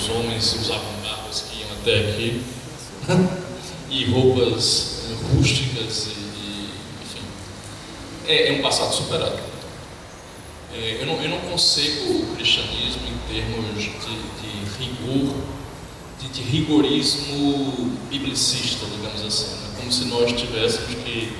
os homens usavam barbas que iam até aqui, e roupas rústicas, enfim. É um passado superado. Eu não concebo o cristianismo em termos de rigor, de rigorismo biblicista, digamos assim. É como se nós tivéssemos que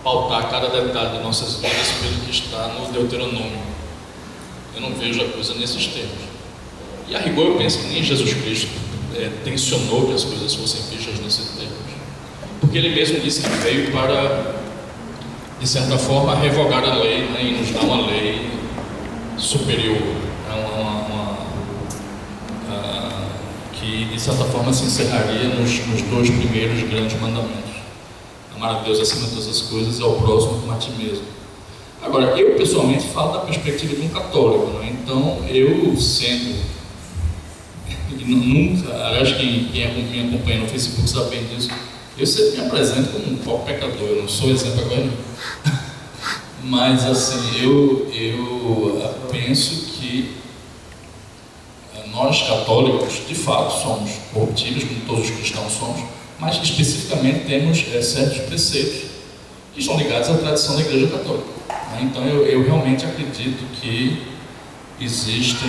pautar cada detalhe de nossas vidas pelo que está no Deuteronômio. Eu não vejo a coisa nesses termos. E a rigor eu penso que nem Jesus Cristo tensionou que as coisas fossem vistas nesses termos. Porque ele mesmo disse que veio para, de certa forma, revogar a lei, né, e nos dar uma lei superior, que de certa forma se encerraria nos dois primeiros grandes mandamentos: amar a Deus acima de todas as coisas e ao próximo como a ti mesmo. Agora, eu pessoalmente falo da perspectiva de um católico, né? Então eu sendo, e nunca, acho que quem me acompanha no Facebook sabe bem disso, eu sempre me apresento como um pobre pecador, eu não sou exemplo agora não. Mas assim, eu penso que nós católicos, de fato, somos corruptíveis, como todos os cristãos somos, mas especificamente temos certos preceitos que estão ligados à tradição da Igreja Católica. Né? Então eu realmente acredito que existe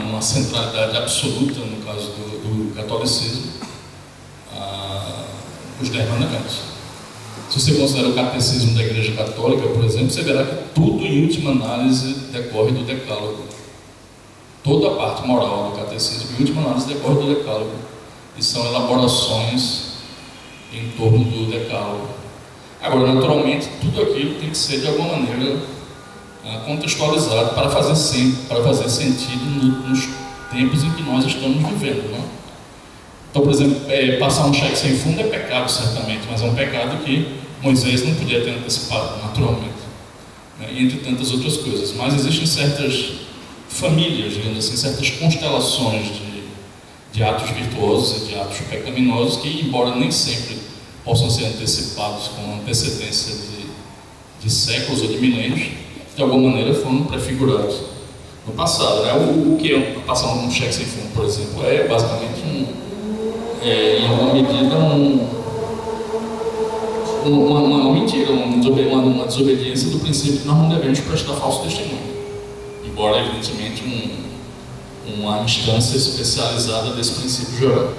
uma centralidade absoluta, no caso do catolicismo, os 10 mandamentos. Se você considera o catecismo da Igreja Católica, por exemplo, você verá que tudo, em última análise, decorre do Decálogo. Toda a parte moral do catecismo, em última análise, decorre do Decálogo. E são elaborações em torno do Decálogo. Agora, naturalmente, tudo aquilo tem que ser, de alguma maneira, contextualizado para fazer sentido nos tempos em que nós estamos vivendo, não? Então, por exemplo, passar um cheque sem fundo é pecado, certamente, mas é um pecado que Moisés não podia ter antecipado, naturalmente, né? E entre tantas outras coisas. Mas existem certas famílias, digamos assim, certas constelações de atos virtuosos e de atos pecaminosos que, embora nem sempre possam ser antecipados com antecedência de séculos ou de milênios, de alguma maneira foram prefigurados no passado, né? O que é passar um cheque sem fundo, por exemplo, é basicamente em alguma medida uma mentira, uma desobediência do princípio que nós não devemos prestar falso testemunho, embora evidentemente uma instância especializada desse princípio geral.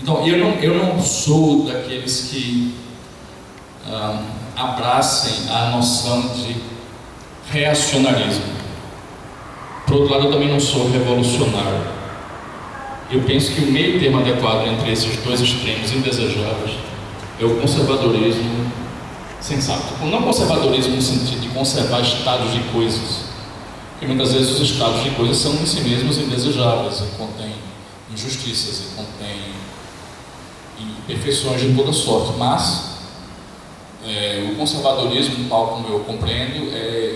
Então eu não sou daqueles que abracem a noção de reacionarismo. Por outro lado, eu também não sou revolucionário. Eu penso que o meio termo adequado entre esses dois extremos indesejáveis é o conservadorismo sensato. Não conservadorismo no sentido de conservar estados de coisas, porque muitas vezes os estados de coisas são em si mesmos indesejáveis e contêm injustiças e contêm imperfeições de toda sorte, mas o conservadorismo, tal como eu compreendo,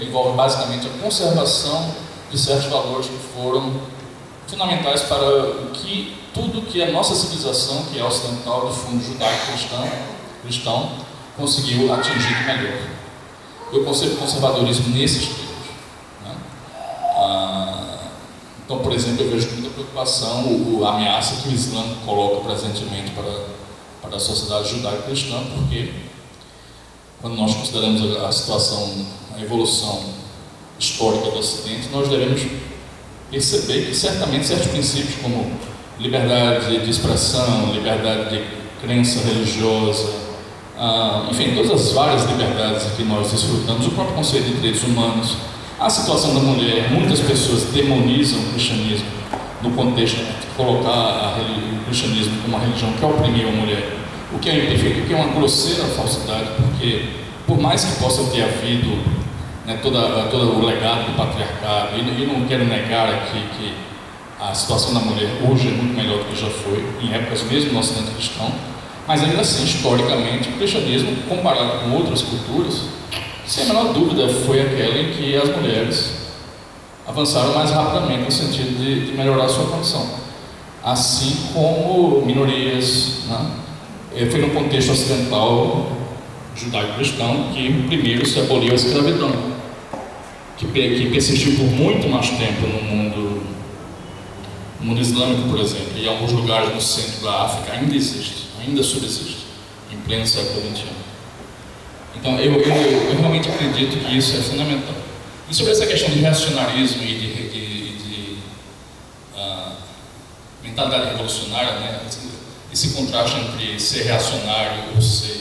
envolve basicamente a conservação de certos valores que foram fundamentais para tudo que a nossa civilização, que é ocidental, de fundo judaico-cristão, conseguiu atingir de melhor. Eu concebo conservadorismo nesses termos, né? Então, por exemplo, eu vejo com muita preocupação a ameaça que o Islã coloca presentemente para a sociedade judaico-cristã, porque quando nós consideramos a situação, a evolução histórica do Ocidente, nós devemos perceber que certamente certos princípios como liberdade de expressão, liberdade de crença religiosa, enfim, todas as várias liberdades que nós desfrutamos, o próprio conceito de direitos humanos, a situação da mulher, muitas pessoas demonizam o cristianismo no contexto de colocar o cristianismo como uma religião que oprimiu a mulher, o que é imperfeito, o que é uma grosseira falsidade, porque por mais que possa ter havido todo o legado do patriarcado, e não quero negar aqui que a situação da mulher hoje é muito melhor do que já foi, em épocas mesmo no Ocidente cristão, mas ainda assim, historicamente, o cristianismo, comparado com outras culturas, sem a menor dúvida, foi aquela em que as mulheres avançaram mais rapidamente no sentido de melhorar a sua condição, assim como minorias, né? Foi no contexto ocidental judaico-cristão que primeiro se aboliu a escravidão, que persistiu por muito mais tempo no mundo O mundo islâmico, por exemplo, em alguns lugares no centro da África ainda existe, ainda subsiste, em pleno século XXI. Então, eu realmente acredito que isso é fundamental. E sobre essa questão de reacionarismo e de mentalidade revolucionária, né? Esse contraste entre ser reacionário ou ser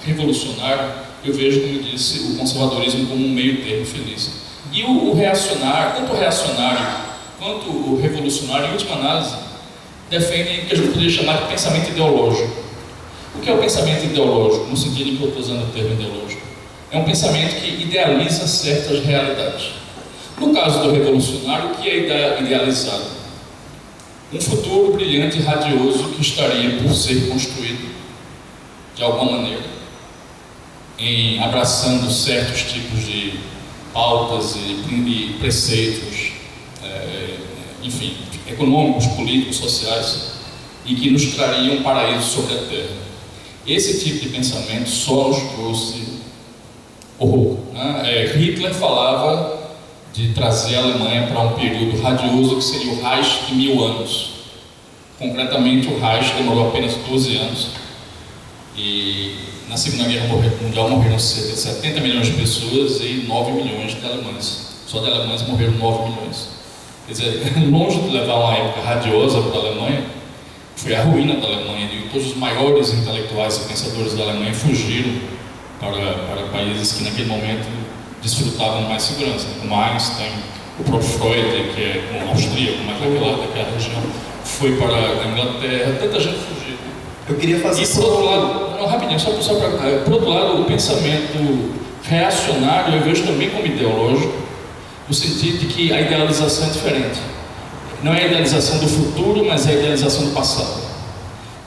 revolucionário, eu vejo, como eu disse, o conservadorismo como um meio termo feliz. E o reacionário, tanto o reacionário quanto o revolucionário, em última análise, defendem o que a gente poderia chamar de pensamento ideológico. O que é o pensamento ideológico, no sentido em que eu estou usando o termo ideológico? É um pensamento que idealiza certas realidades. No caso do revolucionário, o que é idealizado? Um futuro brilhante e radioso que estaria por ser construído, de alguma maneira, abraçando certos tipos de pautas e preceitos, enfim, econômicos, políticos, sociais, e que nos trariam um paraíso sobre a Terra. Esse tipo de pensamento só nos trouxe horror. Hitler falava de trazer a Alemanha para um período radioso que seria o Reich de 1000 anos. Concretamente, o Reich demorou apenas 12 anos e na Segunda Guerra Mundial morreram cerca de 70 milhões de pessoas e 9 milhões de alemães. Só de alemães morreram 9 milhões. Quer dizer, longe de levar uma época radiosa para a Alemanha, foi a ruína da Alemanha, e todos os maiores intelectuais e pensadores da Alemanha fugiram para países que naquele momento desfrutavam de mais segurança, como Einstein, o próprio Freud, que é um austríaco, mas daquela região, foi para a Inglaterra, tanta gente fugiu. Eu queria fazer... E por outro lado, rapidinho, só para... Por outro lado, o pensamento reacionário eu vejo também como ideológico, no sentido de que a idealização é diferente. Não é a idealização do futuro, mas é a idealização do passado.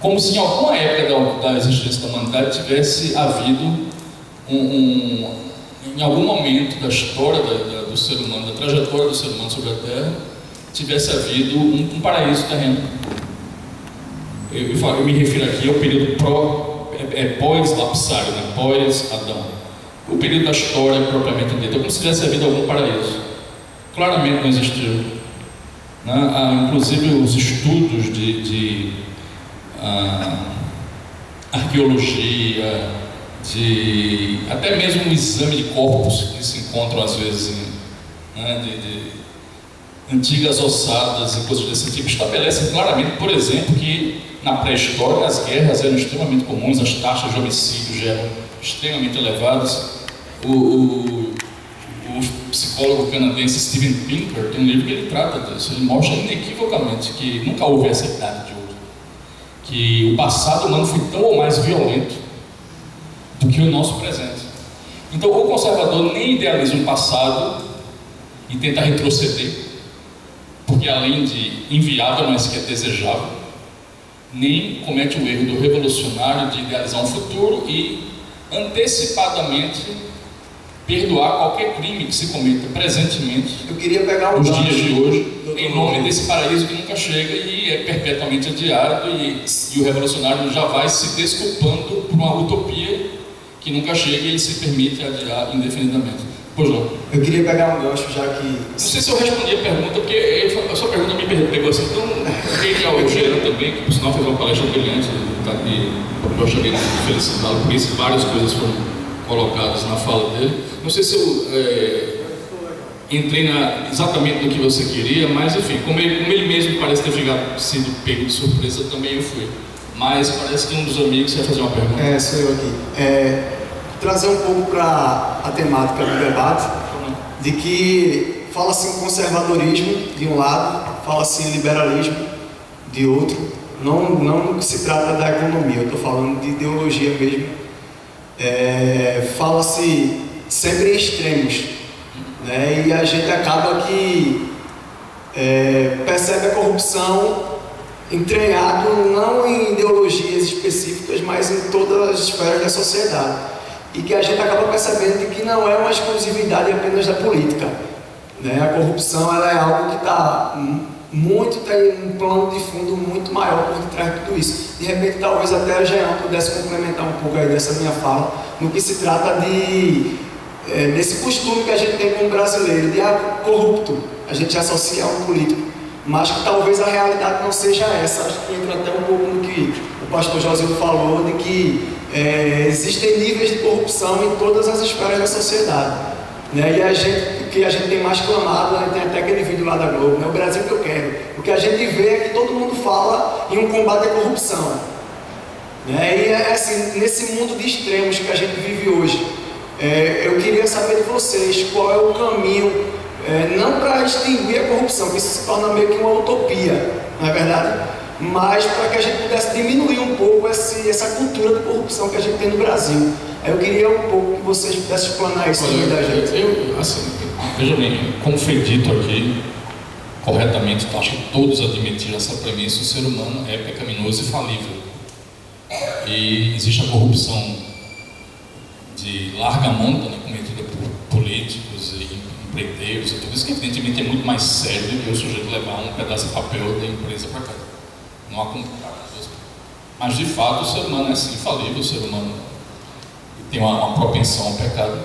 Como se em alguma época da existência da humanidade tivesse havido em algum momento da história do ser humano, da trajetória do ser humano sobre a Terra, tivesse havido um paraíso terreno. Eu me refiro aqui ao período pós-lapsário, né? Pós-Adão. O período da história propriamente dita, como se tivesse havido algum paraíso. Claramente não existiu. Inclusive os estudos de arqueologia, até mesmo o exame de corpos que se encontram às vezes de antigas ossadas e coisas desse tipo, estabelecem claramente, por exemplo, que na pré-história as guerras eram extremamente comuns, as taxas de homicídios eram extremamente elevadas. O psicólogo canadense Steven Pinker tem um livro que ele trata disso. Ele mostra inequivocamente que nunca houve essa idade de ouro, que o passado humano foi tão ou mais violento do que o nosso presente. Então o conservador nem idealiza um passado e tenta retroceder, porque além de inviável não é sequer desejável, nem comete o erro do revolucionário de idealizar um futuro e antecipadamente perdoar qualquer crime que se cometa presentemente. Eu queria pegar nos dias de hoje, em nome desse paraíso que nunca chega e é perpetuamente adiado, e o revolucionário já vai se desculpando por uma utopia que nunca chega e ele se permite adiar indefinidamente. Pois não. Eu queria pegar um gancho, já que... Não sei se eu respondi a pergunta, porque a sua pergunta me pegou assim, então ele ao Jean também, que por sinal fez uma palestra brilhante, e eu gostaria de felicitá-lo por isso, várias coisas foram colocadas na fala dele. Não sei se eu entrei exatamente no que você queria, mas enfim, como ele mesmo parece ter sido pego de surpresa, também eu fui. Mas parece que um dos amigos ia fazer uma pergunta. Sou eu aqui. Trazer um pouco para a temática do debate, de que fala-se em conservadorismo de um lado, fala-se em liberalismo de outro. Não se trata da economia, eu estou falando de ideologia mesmo. Fala-se sempre em extremos, né? E a gente acaba que percebe a corrupção entranhado não em ideologias específicas, mas em todas as esferas da sociedade, e que a gente acaba percebendo que não é uma exclusividade apenas da política, né? A corrupção ela é algo que tem um plano de fundo muito maior por detrás de tudo isso. De repente, talvez até a Jean pudesse complementar um pouco aí dessa minha fala, no que se trata de desse costume que a gente tem como brasileiro, de corrupto, a gente associa a um político, mas que talvez a realidade não seja essa. Acho que entra até um pouco no que o pastor Josildo falou, de que existem níveis de corrupção em todas as esferas da sociedade, né? E o que a gente tem mais clamado, né? Tem até aquele vídeo lá da Globo, né? O Brasil que eu quero. O que a gente vê é que todo mundo fala em um combate à corrupção, né? E assim, nesse mundo de extremos que a gente vive hoje, eu queria saber de vocês qual é o caminho, não para extinguir a corrupção, que isso se torna meio que uma utopia, não é verdade? Mas para que a gente pudesse diminuir um pouco essa cultura de corrupção que a gente tem no Brasil. Eu queria um pouco que vocês pudessem explanar isso também da gente. Veja bem, como foi dito aqui, corretamente, acho que todos admitiram essa premissa: o ser humano é pecaminoso e falível. E existe a corrupção de larga monta, né, cometida por políticos e empreiteiros e tudo isso, que evidentemente é muito mais sério do que o sujeito levar um pedaço de papel da empresa para cá. Não há como. Mas de fato o ser humano é assim, falível. O ser humano tem uma propensão ao pecado,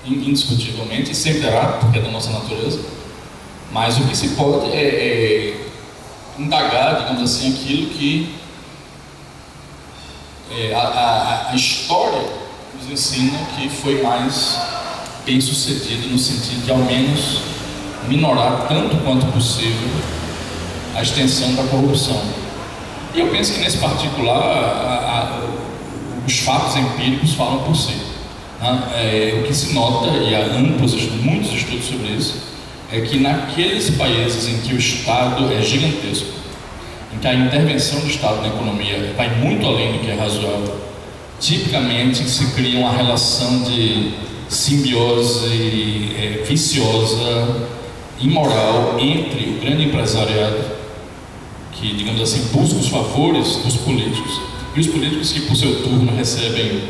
indiscutivelmente, e sempre terá, porque é da nossa natureza. Mas o que se pode é indagar, digamos assim, aquilo que a história nos ensina que foi mais bem sucedido, no sentido de ao menos minorar tanto quanto possível a extensão da corrupção. E eu penso que nesse particular os fatos empíricos falam por si, né? O que se nota, e há muitos estudos sobre isso, é que naqueles países em que o Estado é gigantesco, em que a intervenção do Estado na economia vai muito além do que é razoável, tipicamente se cria uma relação de simbiose viciosa, imoral, entre o grande empresariado, que, digamos assim, busca os favores dos políticos, e os políticos que, por seu turno, recebem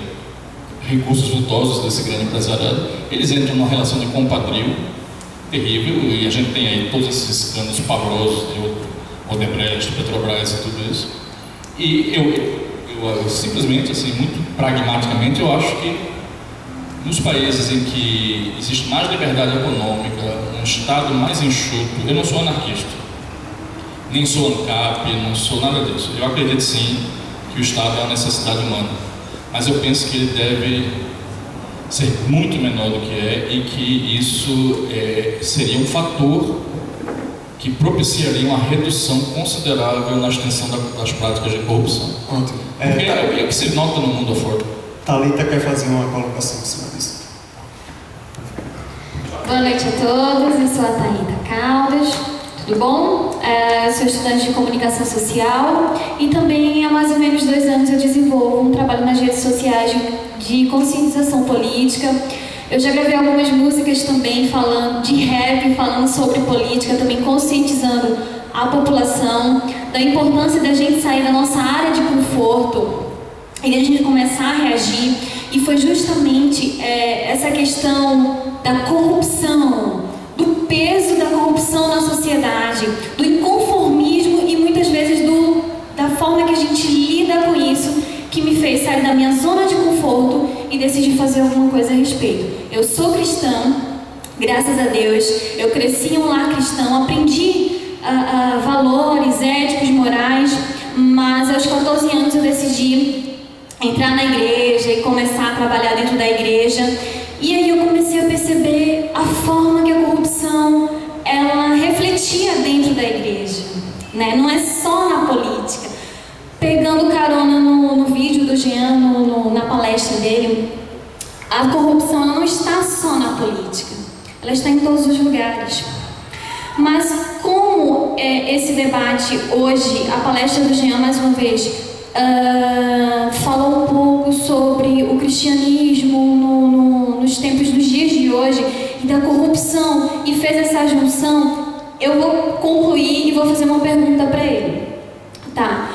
recursos vultosos desse grande empresariado. Eles entram numa relação de compadrio terrível, e a gente tem aí todos esses escândalos pavorosos de Odebrecht, Petrobras e tudo isso. E eu simplesmente, assim, muito pragmaticamente, eu acho que nos países em que existe mais liberdade econômica, um Estado mais enxuto, eu não sou anarquista, nem sou ANCAP, não sou nada disso. Eu acredito sim que o Estado é uma necessidade humana, mas eu penso que ele deve ser muito menor do que é, e que isso seria um fator que propiciaria uma redução considerável na extensão das práticas de corrupção. Ótimo. Porque é o que se nota no mundo afora. Thalita quer fazer uma colocação em cima disso. Boa noite a todos, eu sou a Thalita Caldas, tudo bom? Eu sou estudante de comunicação social e também há mais ou menos 2 anos eu desenvolvo um trabalho nas redes sociais de conscientização política. Eu já gravei algumas músicas também falando de rap, falando sobre política, também conscientizando a população da importância da gente sair da nossa área de conforto e a gente começar a reagir. E foi justamente essa questão da corrupção, do peso da corrupção na sociedade, do inconformismo e muitas vezes da forma que a gente lida com isso, que me fez sair da minha zona de conforto e decidir fazer alguma coisa a respeito. Eu sou cristã, graças a Deus, eu cresci em um lar cristão, aprendi valores éticos, morais, mas aos 14 anos eu decidi entrar na igreja e começar a trabalhar dentro da igreja. E aí eu comecei a perceber a forma que a corrupção ela refletia dentro da igreja, né? Não é só na política. Pegando carona no vídeo do Jean, na palestra dele, a corrupção ela não está só na política, ela está em todos os lugares. Mas como esse debate hoje, a palestra do Jean, mais uma vez, falou um pouco sobre o cristianismo nos tempos dos dias de hoje e da corrupção, e fez essa junção, eu vou concluir e vou fazer uma pergunta para ele. Tá?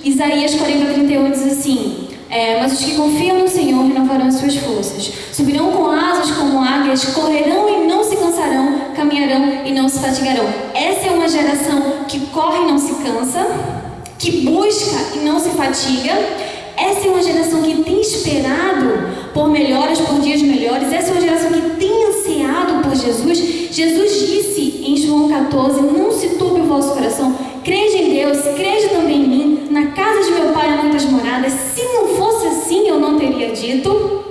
Isaías 40:31 diz assim: mas os que confiam no Senhor renovarão as suas forças, subirão com asas como águias, correrão e não se cansarão, caminharão e não se fatigarão. Essa é uma geração que corre e não se cansa, que busca e não se fatiga. Essa Essa é uma geração que tem esperado por melhoras, por dias melhores. Essa é uma geração que tem ansiado por Jesus. Jesus disse em João 14, não se turbe o vosso coração, crede em Deus, crede também em mim, na casa de meu pai há muitas moradas, se não fosse assim eu não teria dito.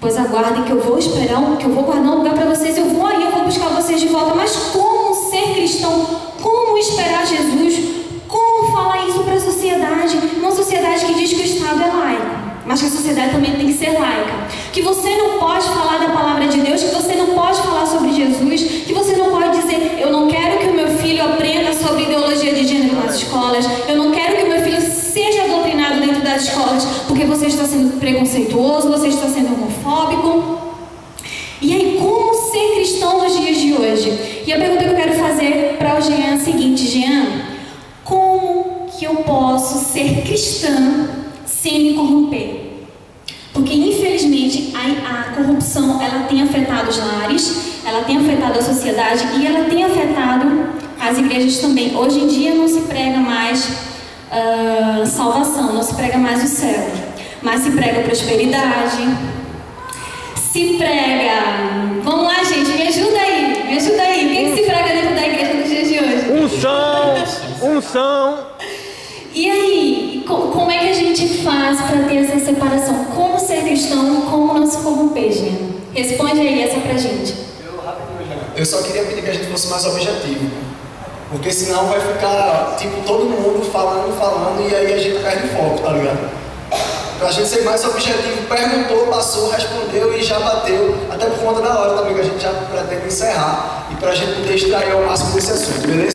Pois aguardem que eu vou esperar, que eu vou guardar um lugar para vocês, eu vou aí, eu vou buscar vocês de volta. Mas como ser cristão? Como esperar Jesus? Como falar isso para a sociedade? Uma sociedade que diz que o Estado é laico, mas que a sociedade também tem que ser laica. Que você não pode falar da palavra de Deus, que você não pode falar sobre Jesus, que você não pode dizer, eu não quero que o meu filho aprenda sobre ideologia de gênero nas escolas, eu não quero que o meu filho seja doutrinado dentro das escolas, porque você está sendo preconceituoso, você está sendo homofóbico. E aí, como ser cristão nos dias de hoje? E a pergunta que eu quero fazer para o Jean é a seguinte: Jean, como que eu posso ser cristã sem me corromper? Porque infelizmente a corrupção ela tem afetado os lares, ela tem afetado a sociedade e ela tem afetado as igrejas também. Hoje em dia não se prega mais salvação, não se prega mais o céu, mas se prega prosperidade, se prega... Vamos lá, gente, me ajuda aí, me ajuda aí. O que se prega dentro da igreja nos dias de hoje? Unção. E aí, como é que a gente faz para ter essa separação? Como ser cristão, como não se corromper, gente? Responde aí essa pra gente. Eu só queria pedir que a gente fosse mais objetivo, porque senão vai ficar, tipo, todo mundo falando, e aí a gente perde foco, tá ligado? Pra gente ser mais objetivo, perguntou, passou, respondeu e já bateu, até por conta da hora também, que a gente já pretende encerrar, e pra gente poder extrair ao máximo desse assunto, beleza?